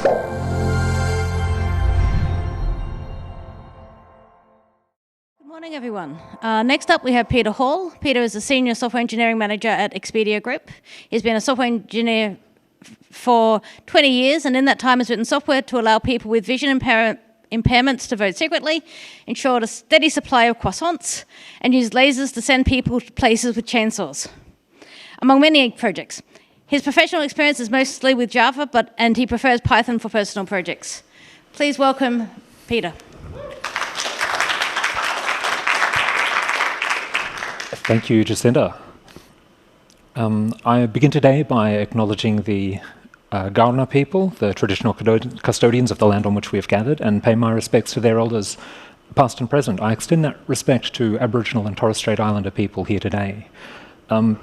Good morning, everyone. Next up, we have Peter Hall. Peter is a Senior Software Engineering Manager at Expedia Group. He's been a software engineer for 20 years, and in that time has written software to allow people with vision impairments to vote secretly, ensured a steady supply of croissants, and used lasers to send people to places with chainsaws, among many projects. His professional experience is mostly with Java, and he prefers Python for personal projects. Please welcome Peter. Thank you, Jacinda. I begin today by acknowledging the Kaurna people, the traditional custodians of the land on which we have gathered, and pay my respects to their elders, past and present. I extend that respect to Aboriginal and Torres Strait Islander people here today.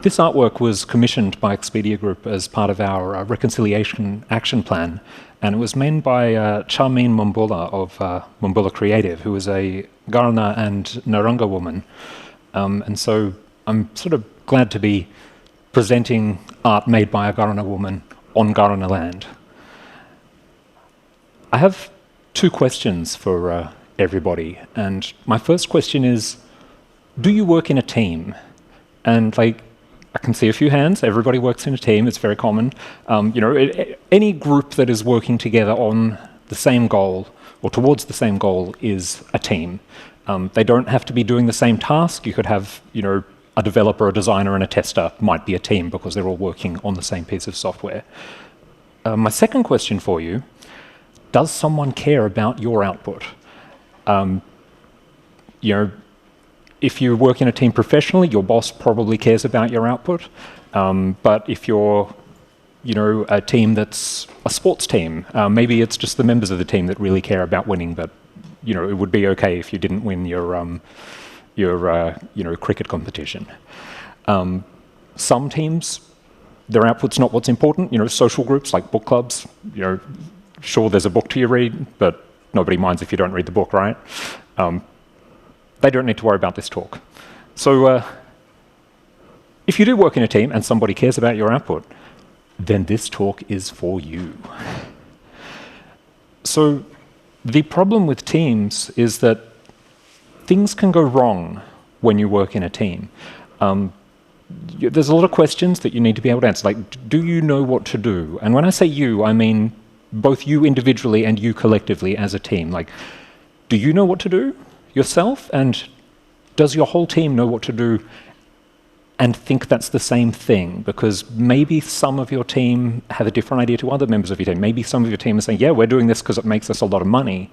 This artwork was commissioned by Expedia Group as part of our Reconciliation Action Plan, and it was made by Charmaine Mumbula of Mumbula Creative, who is a Kaurna and Narungga woman. And so I'm sort of glad to be presenting art made by a Kaurna woman on Kaurna land. I have two questions for everybody, and my first question is, do you work in a team? And I can see a few hands. Everybody works in a team. It's very common. Any group that is working together on the same goal or towards the same goal is a team. They don't have to be doing the same task. You could have, a developer, a designer, and a tester might be a team because they're all working on the same piece of software. My second question for you, does someone care about your output? If you work in a team professionally, your boss probably cares about your output. But if you're, a team that's a sports team, maybe it's just the members of the team that really care about winning, but it would be okay if you didn't win your cricket competition. Some teams, their output's not what's important. Social groups like book clubs, sure, there's a book to you read, but nobody minds if you don't read the book, right? They don't need to worry about this talk. So if you do work in a team and somebody cares about your output, then this talk is for you. So the problem with teams is that things can go wrong when you work in a team. There's a lot of questions that you need to be able to answer, like, do you know what to do? And when I say you, I mean both you individually and you collectively as a team. Like, do you know what to do yourself? And does your whole team know what to do and think that's the same thing? Because maybe some of your team have a different idea to other members of your team. Maybe some of your team are saying, yeah, we're doing this because it makes us a lot of money.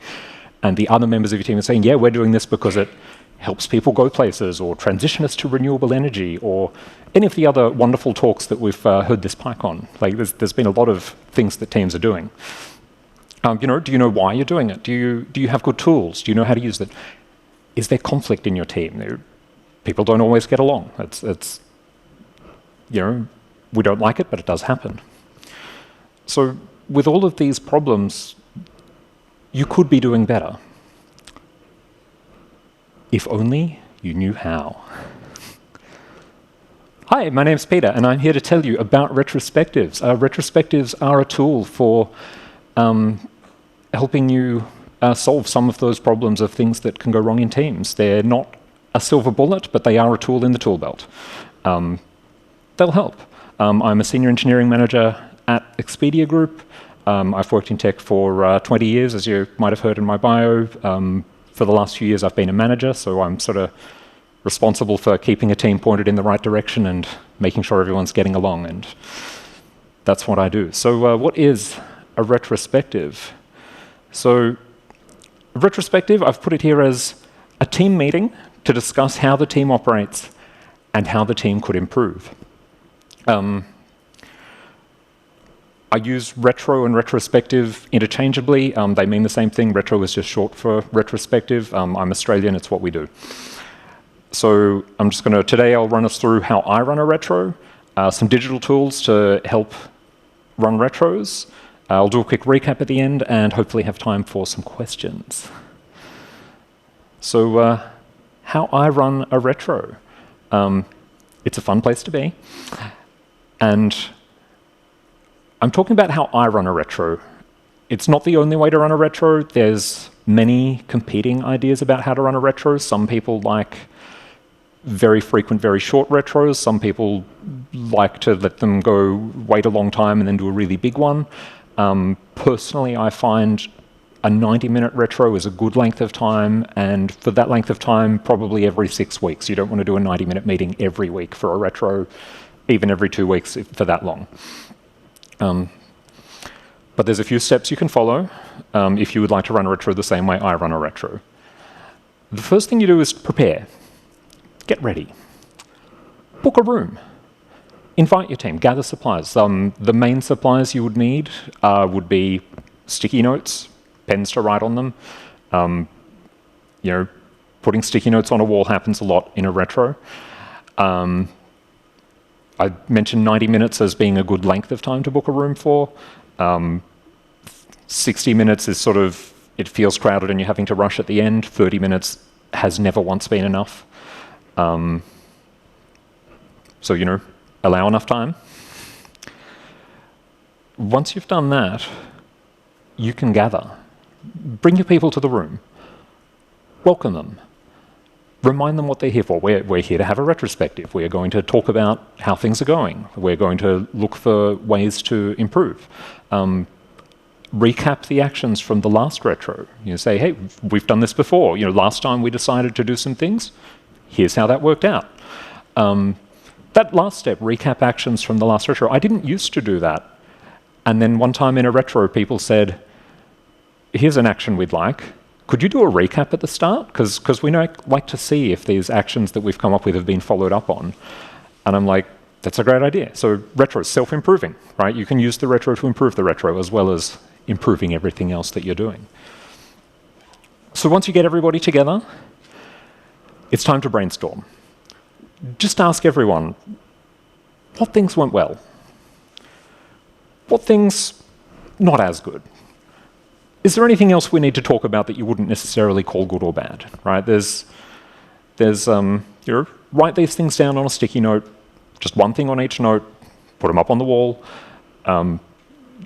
And the other members of your team are saying, yeah, we're doing this because it helps people go places or transition us to renewable energy, or any of the other wonderful talks that we've heard this PyCon. Like, there's been a lot of things that teams are doing. Do you know why you're doing it? Do you have good tools? Do you know how to use them? Is there conflict in your team? People don't always get along. We don't like it, but it does happen. So with all of these problems, you could be doing better. If only you knew how. Hi, my name's Peter, and I'm here to tell you about retrospectives. Retrospectives are a tool for helping you solve some of those problems of things that can go wrong in teams. They're not a silver bullet, but they are a tool in the tool belt. They'll help. I'm a senior engineering manager at Expedia Group. I've worked in tech for 20 years, as you might have heard in my bio. For the last few years, I've been a manager, so I'm sort of responsible for keeping a team pointed in the right direction and making sure everyone's getting along, and that's what I do. So what is a retrospective? So a retrospective, I've put it here as a team meeting to discuss how the team operates and how the team could improve. I use retro and retrospective interchangeably. They mean the same thing. Retro is just short for retrospective. I'm Australian, it's what we do. So I'm just going to, today I'll run us through how I run a retro, some digital tools to help run retros. I'll do a quick recap at the end and hopefully have time for some questions. So how I run a retro. It's a fun place to be. And I'm talking about how I run a retro It's not the only way to run a retro. There's many competing ideas about how to run a retro. Some people like very frequent, very short retros. Some people like to let them go, wait a long time, and then do a really big one. Personally, I find a 90-minute retro is a good length of time, and for that length of time, probably every 6 weeks. You don't want to do a 90-minute meeting every week for a retro, even every 2 weeks for that long. But there's a few steps you can follow if you would like to run a retro the same way I run a retro. The first thing you do is prepare. Get ready. Book a room. Invite your team. Gather supplies. The main supplies you would need would be sticky notes, pens to write on them. Putting sticky notes on a wall happens a lot in a retro. I mentioned 90 minutes as being a good length of time to book a room for. 60 minutes is sort of, it feels crowded and you're having to rush at the end. 30 minutes has never once been enough. So, allow enough time. Once you've done that, you can gather. Bring your people to the room. Welcome them. Remind them what they're here for. We're here to have a retrospective. We're going to talk about how things are going. We're going to look for ways to improve. Recap the actions from the last retro. Say, hey, we've done this before. Last time we decided to do some things. Here's how that worked out. That last step, recap actions from the last retro, I didn't used to do that. And then one time in a retro, people said, here's an action we'd like. Could you do a recap at the start? Because we like to see if these actions that we've come up with have been followed up on. And I'm like, that's a great idea. So retro is self-improving, right? You can use the retro to improve the retro as well as improving everything else that you're doing. So once you get everybody together, it's time to brainstorm. Just ask everyone, what things went well? What things not as good? Is there anything else we need to talk about that you wouldn't necessarily call good or bad, right? There's write these things down on a sticky note, just one thing on each note, put them up on the wall.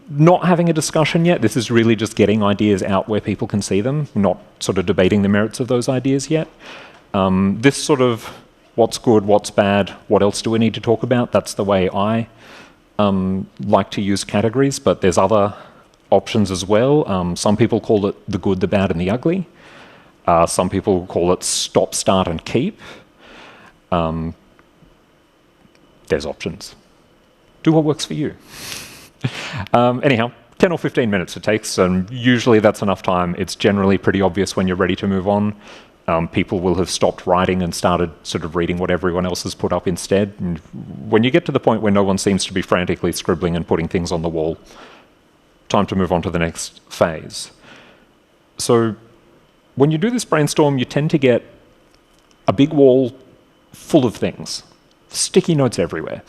Not having a discussion yet, this is really just getting ideas out where people can see them, not sort of debating the merits of those ideas yet. This sort of what's good, what's bad, what else do we need to talk about, that's the way I like to use categories, but there's other options as well. Some people call it the good, the bad, and the ugly. Some people call it stop, start, and keep. There's options. Do what works for you. Anyhow, 10 or 15 minutes it takes, and usually that's enough time. It's generally pretty obvious when you're ready to move on. People will have stopped writing and started sort of reading what everyone else has put up instead. And when you get to the point where no one seems to be frantically scribbling and putting things on the wall, time to move on to the next phase. So when you do this brainstorm, you tend to get a big wall full of things, sticky notes everywhere.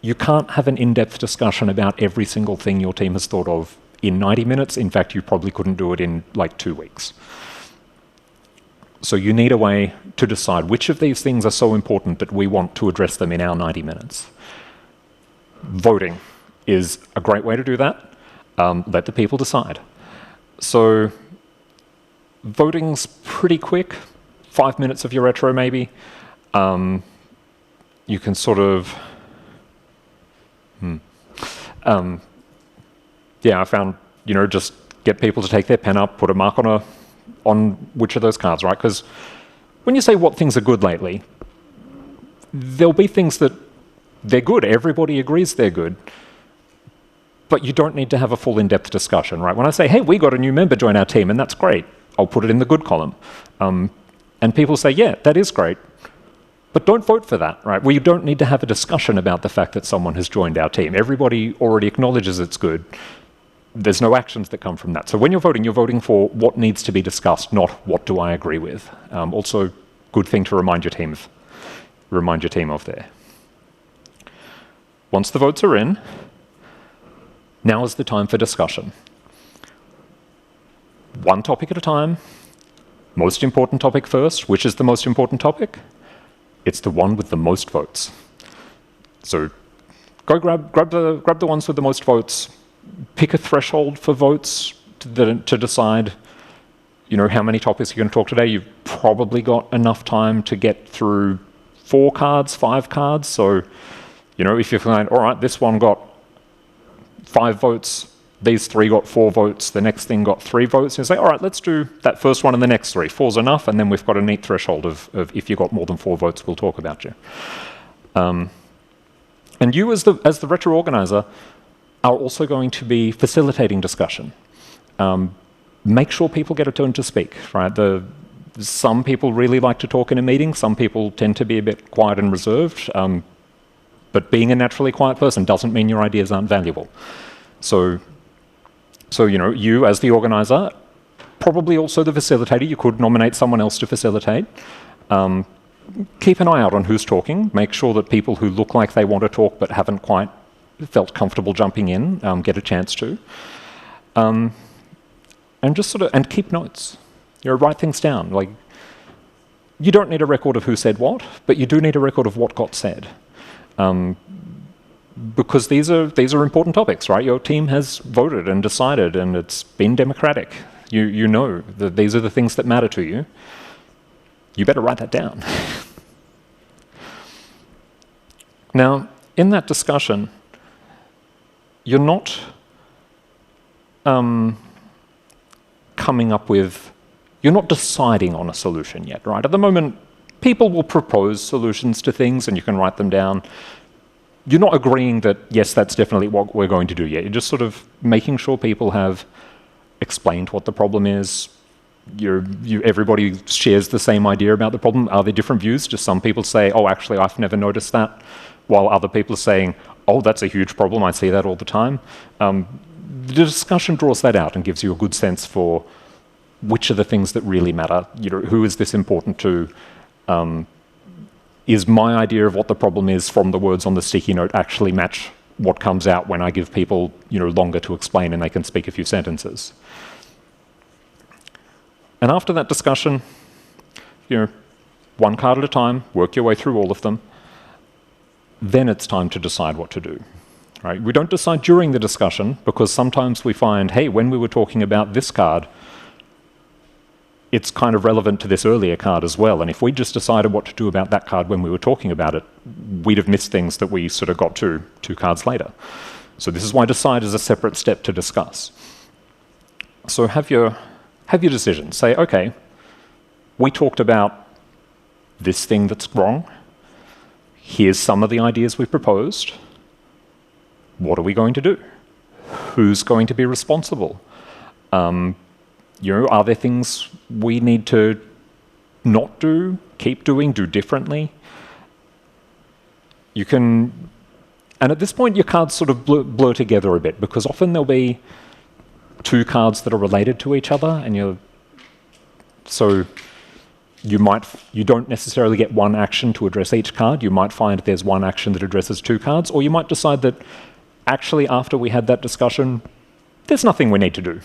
You can't have an in-depth discussion about every single thing your team has thought of in 90 minutes. In fact, you probably couldn't do it in like 2 weeks. So you need a way to decide which of these things are so important that we want to address them in our 90 minutes. Voting is a great way to do that. Let the people decide. So voting's pretty quick, 5 minutes of your retro maybe. You can sort of, I found, just get people to take their pen up, put a mark on which of those cards, right? Because when you say what things are good lately, there'll be things that they're good. Everybody agrees they're good. But you don't need to have a full in-depth discussion, right? When I say, hey, we got a new member join our team, and that's great, I'll put it in the good column. And people say, yeah, that is great. But don't vote for that, right? We don't need to have a discussion about the fact that someone has joined our team. Everybody already acknowledges it's good. There's no actions that come from that. So when you're voting for what needs to be discussed, not what do I agree with. Also, good thing to remind your team of there. Once the votes are in, now is the time for discussion. One topic at a time. Most important topic first. Which is the most important topic? It's the one with the most votes. So go grab the ones with the most votes, pick a threshold for votes to decide, how many topics you're going to talk today. You've probably got enough time to get through 4 cards, 5 cards. So, if you find, all right, this one got 5 votes, these 3 got 4 votes, the next thing got 3 votes, you say, all right, let's do that first one and the next 3. 4's enough, and then we've got a neat threshold of if you got more than 4 votes, we'll talk about you. And you, as the retro organizer, are also going to be facilitating discussion. Make sure people get a turn to speak, right? Some people really like to talk in a meeting. Some people tend to be a bit quiet and reserved. But being a naturally quiet person doesn't mean your ideas aren't valuable. So you as the organizer, probably also the facilitator, you could nominate someone else to facilitate. Keep an eye out on who's talking. Make sure that people who look like they want to talk but haven't quite felt comfortable jumping in get a chance to. And just and keep notes. Write things down. Like, you don't need a record of who said what, but you do need a record of what got said. Because these are important topics, right? Your team has voted and decided, and it's been democratic. You know that these are the things that matter to you. You better write that down. Now, in that discussion, you're not you're not deciding on a solution yet, right? At the moment, people will propose solutions to things and you can write them down. You're not agreeing that, yes, that's definitely what we're going to do yet. You're just sort of making sure people have explained what the problem is. Everybody shares the same idea about the problem. Are there different views? Just some people say, oh, actually, I've never noticed that, while other people are saying, oh, that's a huge problem, I see that all the time. The discussion draws that out and gives you a good sense for which are the things that really matter. Who is this important to? Is my idea of what the problem is from the words on the sticky note actually match what comes out when I give people longer to explain and they can speak a few sentences? And after that discussion, 1 card at a time, work your way through all of them. Then it's time to decide what to do. Right? We don't decide during the discussion, because sometimes we find, hey, when we were talking about this card, it's kind of relevant to this earlier card as well. And if we just decided what to do about that card when we were talking about it, we'd have missed things that we sort of got to 2 cards later. So this is why decide is a separate step to discuss. So have your decision. Say, okay, we talked about this thing that's wrong. Here's some of the ideas we proposed. What are we going to do? Who's going to be responsible? Are there things we need to not do, keep doing, do differently? And at this point, your cards sort of blur together a bit, because often there'll be 2 cards that are related to each other, and so you don't necessarily get 1 action to address each card. You might find there's 1 action that addresses 2 cards, or you might decide that actually after we had that discussion, there's nothing we need to do.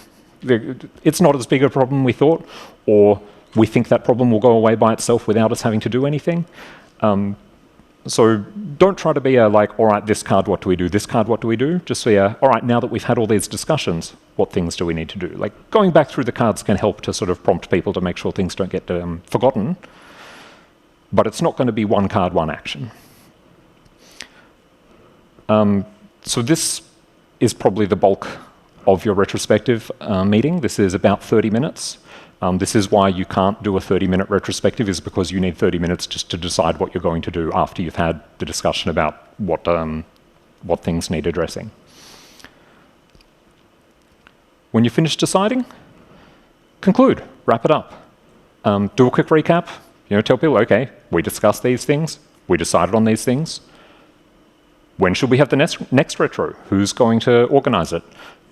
It's not as big a problem we thought, or we think that problem will go away by itself without us having to do anything. So don't try to be all right, this card, what do we do? This card, what do we do? Just say, all right, now that we've had all these discussions, what things do we need to do? Going back through the cards can help to sort of prompt people to make sure things don't get forgotten, but it's not going to be 1 card, 1 action. So this is probably the bulk of your retrospective meeting. This is about 30 minutes. This is why you can't do a 30-minute retrospective, is because you need 30 minutes just to decide what you're going to do after you've had the discussion about what things need addressing. When you finish deciding, conclude, wrap it up. Do a quick recap. Tell people, okay, we discussed these things, we decided on these things. When should we have the next retro? Who's going to organize it?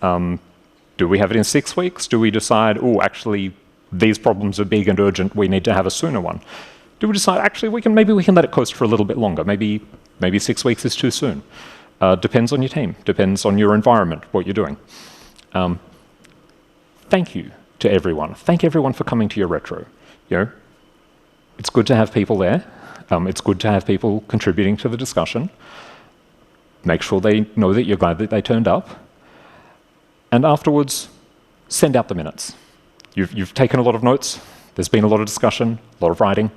Do we have it in 6 weeks? Do we decide, oh, actually, these problems are big and urgent, we need to have a sooner one? Do we decide, actually, maybe we can let it coast for a little bit longer? Maybe 6 weeks is too soon. Depends on your team, depends on your environment, what you're doing. Thank you to everyone. Thank everyone for coming to your retro. It's good to have people there. It's good to have people contributing to the discussion. Make sure they know that you're glad that they turned up. And afterwards, send out the minutes. You've taken a lot of notes. There's been a lot of discussion, a lot of writing.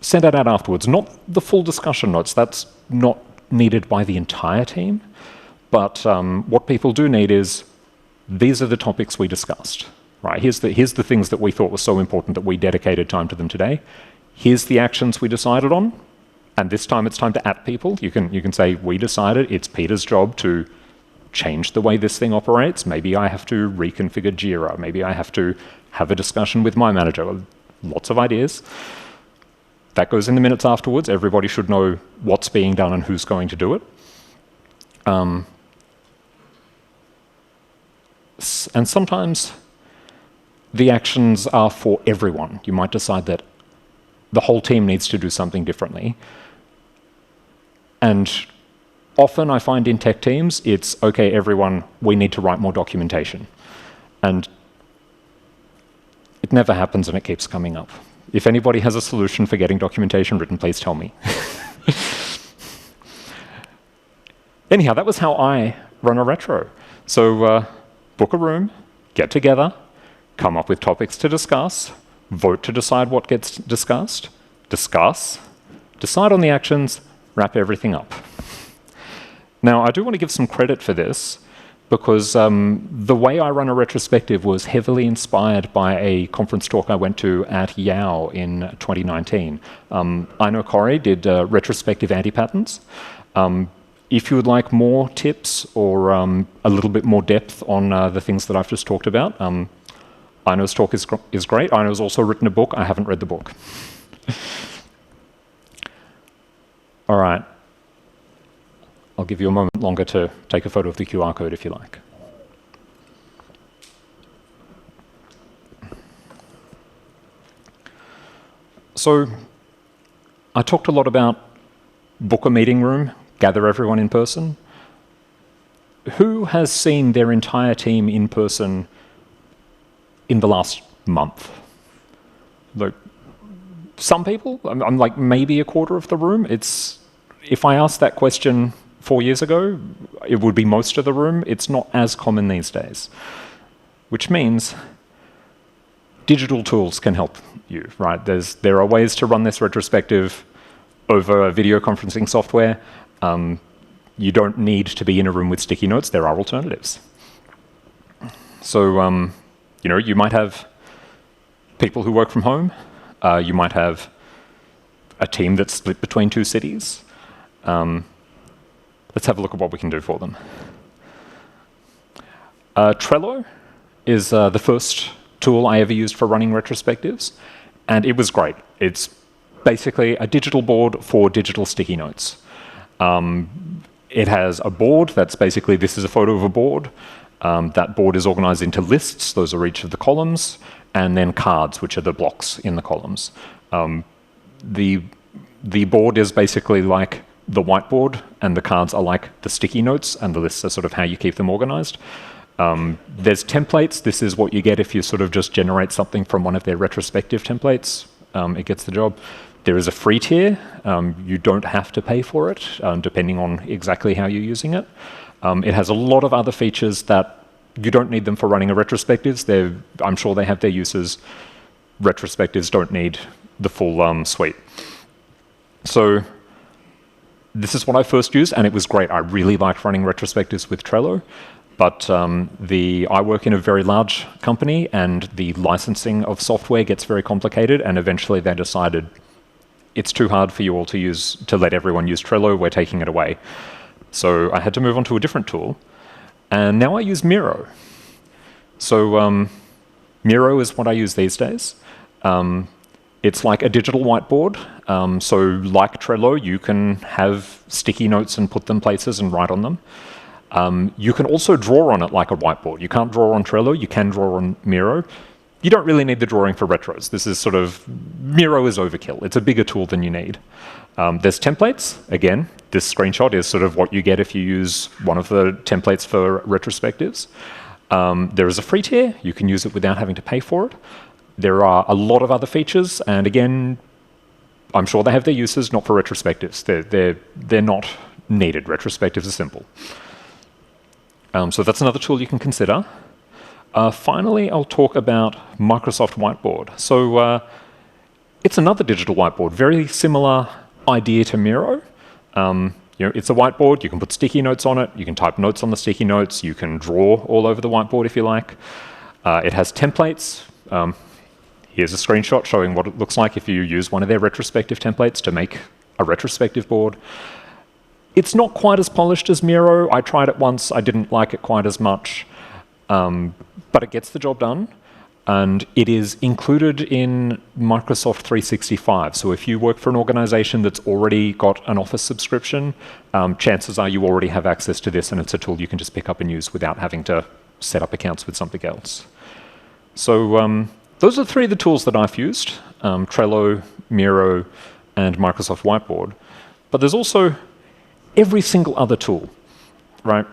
Send that out afterwards. Not the full discussion notes. That's not needed by the entire team. But what people do need is, these are the topics we discussed. Right? Here's the things that we thought were so important that we dedicated time to them today. Here's the actions we decided on. And this time it's time to at people. You can say, we decided it's Peter's job to change the way this thing operates. Maybe I have to reconfigure Jira. Maybe I have to have a discussion with my manager. Lots of ideas. That goes in the minutes afterwards. Everybody should know what's being done and who's going to do it. And sometimes the actions are for everyone. You might decide that the whole team needs to do something differently. And often I find in tech teams, it's, okay, everyone, we need to write more documentation. And it never happens and it keeps coming up. If anybody has a solution for getting documentation written, please tell me. Anyhow, that was how I run a retro. So book a room, get together, come up with topics to discuss, vote to decide what gets discussed, discuss, decide on the actions, wrap everything up. Now, I do want to give some credit for this, because the way I run a retrospective was heavily inspired by a conference talk I went to at Yao in 2019. Ino Corey did retrospective anti-patterns. If you would like more tips or a little bit more depth on the things that I've just talked about, Ino's talk is great. Ino's also written a book. I haven't read the book. All right. I'll give you a moment longer to take a photo of the QR code if you like. So I talked a lot about book a meeting room, gather everyone in person. Who has seen their entire team in person in the last month? Like, some people, I'm like maybe a quarter of the room. If I asked that question 4 years ago, it would be most of the room. It's not as common these days, which means digital tools can help you, right? There are ways to run this retrospective over video conferencing software. You don't need to be in a room with sticky notes. There are alternatives. So, you might have people who work from home. You might have a team that's split between 2 cities. Let's have a look at what we can do for them. Trello is the first tool I ever used for running retrospectives, and it was great. It's basically a digital board for digital sticky notes. It has a board that's basically, this is a photo of a board. That board is organized into lists. Those are each of the columns, and then cards, which are the blocks in the columns. The board is basically like the whiteboard, and the cards are like the sticky notes, and the lists are sort of how you keep them organized. There's templates. This is what you get if you sort of just generate something from one of their retrospective templates. It gets the job. There is a free tier. You don't have to pay for it, depending on exactly how you're using it. It has a lot of other features that you don't need them for running a retrospectives. I'm sure they have their uses. Retrospectives don't need the full suite. So this is what I first used, and it was great. I really liked running retrospectives with Trello, but I work in a very large company, and the licensing of software gets very complicated, and eventually they decided it's too hard for you all to let everyone use Trello. We're taking it away. So I had to move on to a different tool, and now I use Miro. So Miro is what I use these days. It's like a digital whiteboard. So like Trello, you can have sticky notes and put them places and write on them. You can also draw on it like a whiteboard. You can't draw on Trello. You can draw on Miro. You don't really need the drawing for retros. This is sort of, Miro is overkill. It's a bigger tool than you need. There's templates. Again, this screenshot is sort of what you get if you use one of the templates for retrospectives. There is a free tier. You can use it without having to pay for it. There are a lot of other features, and again, I'm sure they have their uses, not for retrospectives. They're not needed. Retrospectives are simple. So that's another tool you can consider. Finally, I'll talk about Microsoft Whiteboard. So it's another digital whiteboard, very similar idea to Miro. It's a whiteboard, you can put sticky notes on it, you can type notes on the sticky notes, you can draw all over the whiteboard if you like. It has templates. Here's a screenshot showing what it looks like if you use one of their retrospective templates to make a retrospective board. It's not quite as polished as Miro. I tried it once, I didn't like it quite as much, but it gets the job done. And it is included in Microsoft 365. So if you work for an organization that's already got an Office subscription, chances are you already have access to this, and it's a tool you can just pick up and use without having to set up accounts with something else. So those are three of the tools that I've used, Trello, Miro, and Microsoft Whiteboard. But there's also every single other tool, right?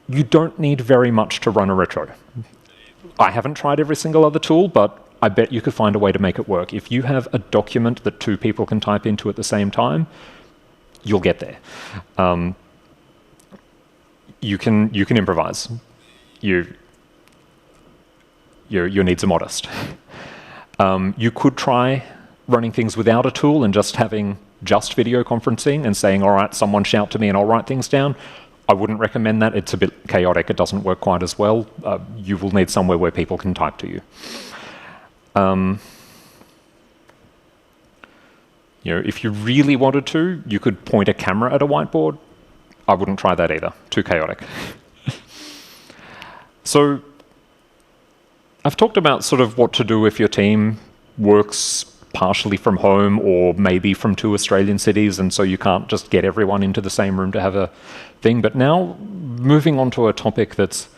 You don't need very much to run a retro. I haven't tried every single other tool, but I bet you could find a way to make it work. If you have a document that two people can type into at the same time, you'll get there. You can improvise. Your needs are modest. You could try running things without a tool and just having just video conferencing and saying, all right, someone shout to me and I'll write things down. I wouldn't recommend that. It's a bit chaotic. It doesn't work quite as well. You will need somewhere where people can type to you. If you really wanted to, you could point a camera at a whiteboard. I wouldn't try that either. Too chaotic. So I've talked about sort of what to do if your team works partially from home or maybe from two Australian cities, and so you can't just get everyone into the same room to have a thing. But now, moving on to a topic that's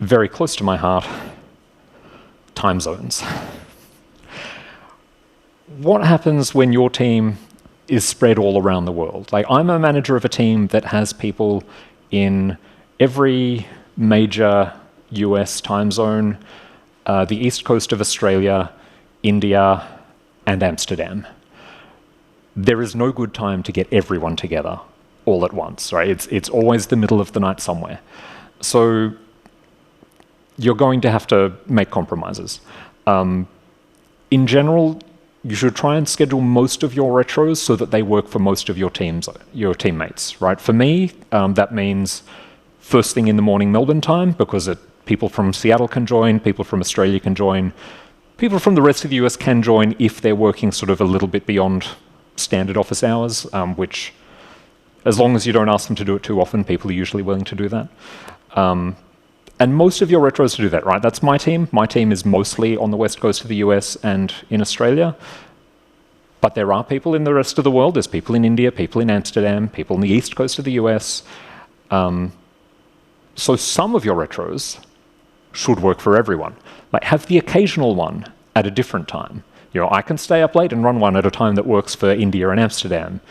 very close to my heart, time zones. What happens when your team is spread all around the world? Like, I'm a manager of a team that has people in every major US time zone, the east coast of Australia, India, and Amsterdam. There is no good time to get everyone together all at once, right? It's always the middle of the night somewhere. So you're going to have to make compromises. In general, you should try and schedule most of your retros so that they work for most of your teammates, right? For me, that means first thing in the morning Melbourne time, because people from Seattle can join, people from Australia can join, people from the rest of the US can join if they're working sort of a little bit beyond standard office hours, which, as long as you don't ask them to do it too often, people are usually willing to do that. And most of your retros do that, right? That's my team. My team is mostly on the west coast of the US and in Australia. But there are people in the rest of the world. There's people in India, people in Amsterdam, people on the east coast of the US. So some of your retros should work for everyone. Like, have the occasional one at a different time. I can stay up late and run one at a time that works for India and Amsterdam,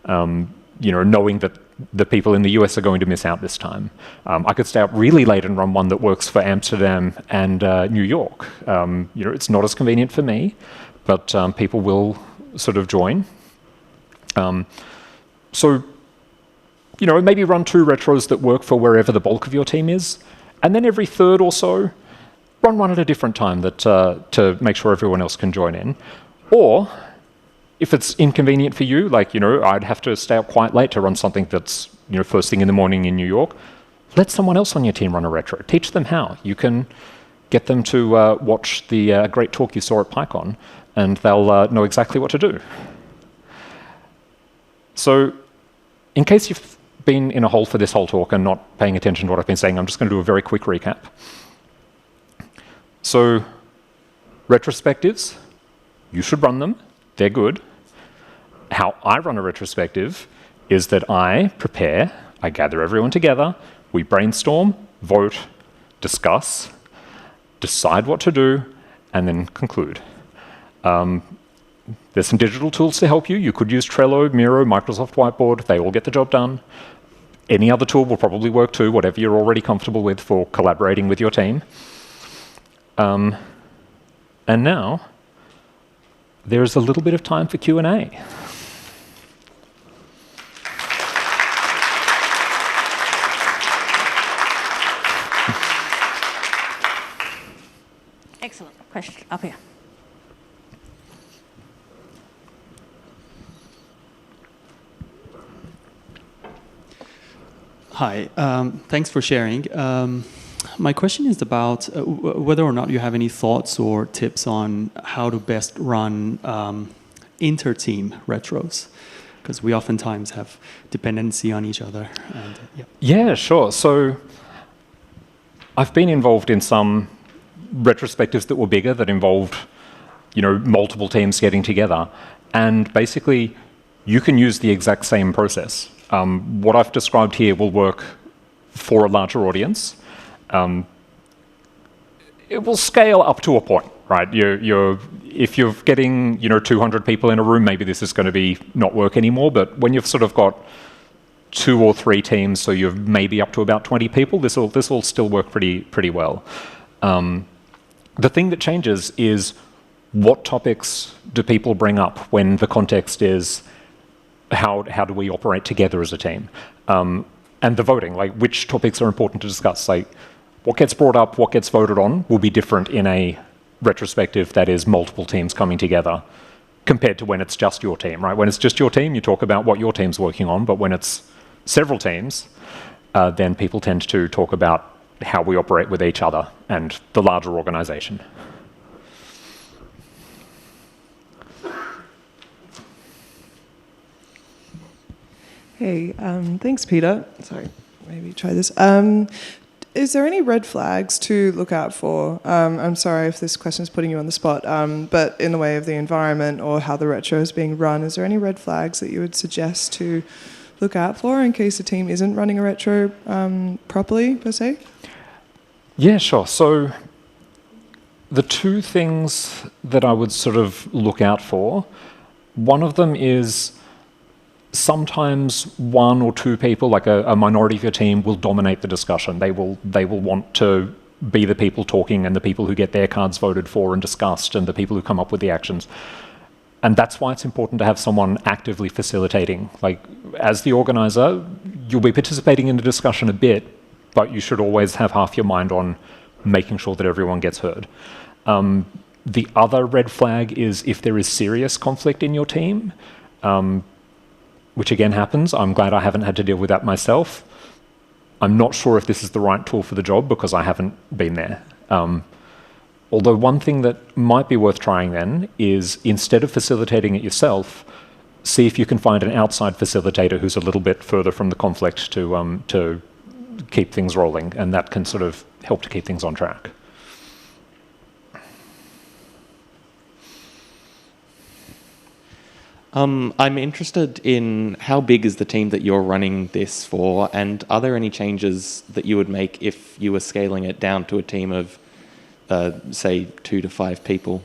knowing that the people in the US are going to miss out this time. I could stay up really late and run one that works for Amsterdam and New York. It's not as convenient for me, but people will sort of join. So maybe run 2 retros that work for wherever the bulk of your team is, and then every third or so, run one at a different time to make sure everyone else can join in. Or, if it's inconvenient for you, like, I'd have to stay up quite late to run something that's, first thing in the morning in New York, let someone else on your team run a retro. Teach them how. You can get them to watch the great talk you saw at PyCon, and they'll know exactly what to do. So, in case you've been in a hole for this whole talk and not paying attention to what I've been saying, I'm just going to do a very quick recap. So, retrospectives, you should run them. They're good. How I run a retrospective is that I prepare, I gather everyone together, we brainstorm, vote, discuss, decide what to do, and then conclude. There's some digital tools to help you. You could use Trello, Miro, Microsoft Whiteboard. They all get the job done. Any other tool will probably work too, whatever you're already comfortable with for collaborating with your team. And now, there's a little bit of time for Q&A. Excellent. Question up here. Hi, thanks for sharing. My question is about whether or not you have any thoughts or tips on how to best run inter-team retros, because we oftentimes have dependency on each other. And, yeah. Yeah, sure. So I've been involved in some retrospectives that were bigger, that involved, multiple teams getting together. And basically, you can use the exact same process. What I've described here will work for a larger audience. It will scale up to a point, right? If you're getting 200 people in a room, maybe this is going to be not work anymore. But when you've sort of got 2 or 3 teams, so you're maybe up to about 20 people, this will still work pretty well. The thing that changes is what topics do people bring up when the context is how do we operate together as a team? And the voting, like which topics are important to discuss. Like what gets brought up, what gets voted on will be different in a retrospective that is multiple teams coming together compared to when it's just your team, right? When it's just your team, you talk about what your team's working on, but when it's several teams, then people tend to talk about how we operate with each other and the larger organization. Hey, thanks, Peter. Sorry, maybe try this. Is there any red flags to look out for? I'm sorry if this question is putting you on the spot, but in the way of the environment or how the retro is being run, is there any red flags that you would suggest to look out for in case a team isn't running a retro properly, per se? Yeah, sure. So the 2 things that I would sort of look out for, one of them is sometimes 1 or 2 people, like a minority of your team, will dominate the discussion. They will want to be the people talking and the people who get their cards voted for and discussed and the people who come up with the actions. And that's why it's important to have someone actively facilitating. Like, as the organizer, you'll be participating in the discussion a bit, but you should always have half your mind on making sure that everyone gets heard. The other red flag is if there is serious conflict in your team, which again happens. I'm glad I haven't had to deal with that myself. I'm not sure if this is the right tool for the job because I haven't been there. Although one thing that might be worth trying then is, instead of facilitating it yourself, see if you can find an outside facilitator who's a little bit further from the conflict to keep things rolling, and that can sort of help to keep things on track. I'm interested in how big is the team that you're running this for, and are there any changes that you would make if you were scaling it down to a team of, say, 2 to 5 people?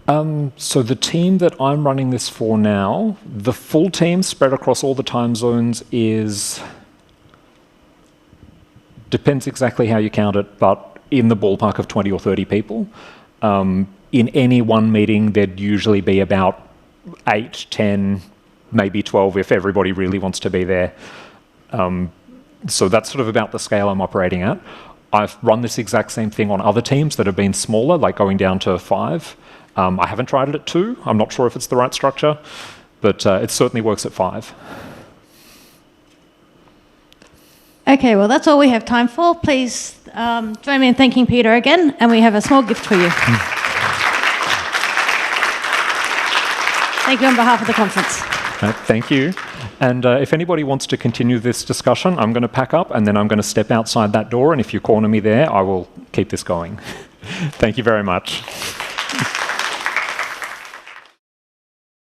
So the team that I'm running this for now, the full team spread across all the time zones depends exactly how you count it, but in the ballpark of 20 or 30 people. In any one meeting, there'd usually be about 8, 10, maybe 12 if everybody really wants to be there. So that's sort of about the scale I'm operating at. I've run this exact same thing on other teams that have been smaller, like going down to 5. I haven't tried it at 2. I'm not sure if it's the right structure, but it certainly works at 5. Okay, well, that's all we have time for. Please join me in thanking Peter again, and we have a small gift for you. Thank you on behalf of the conference. Thank you. And if anybody wants to continue this discussion, I'm going to pack up and then I'm going to step outside that door. And if you corner me there, I will keep this going. Thank you very much.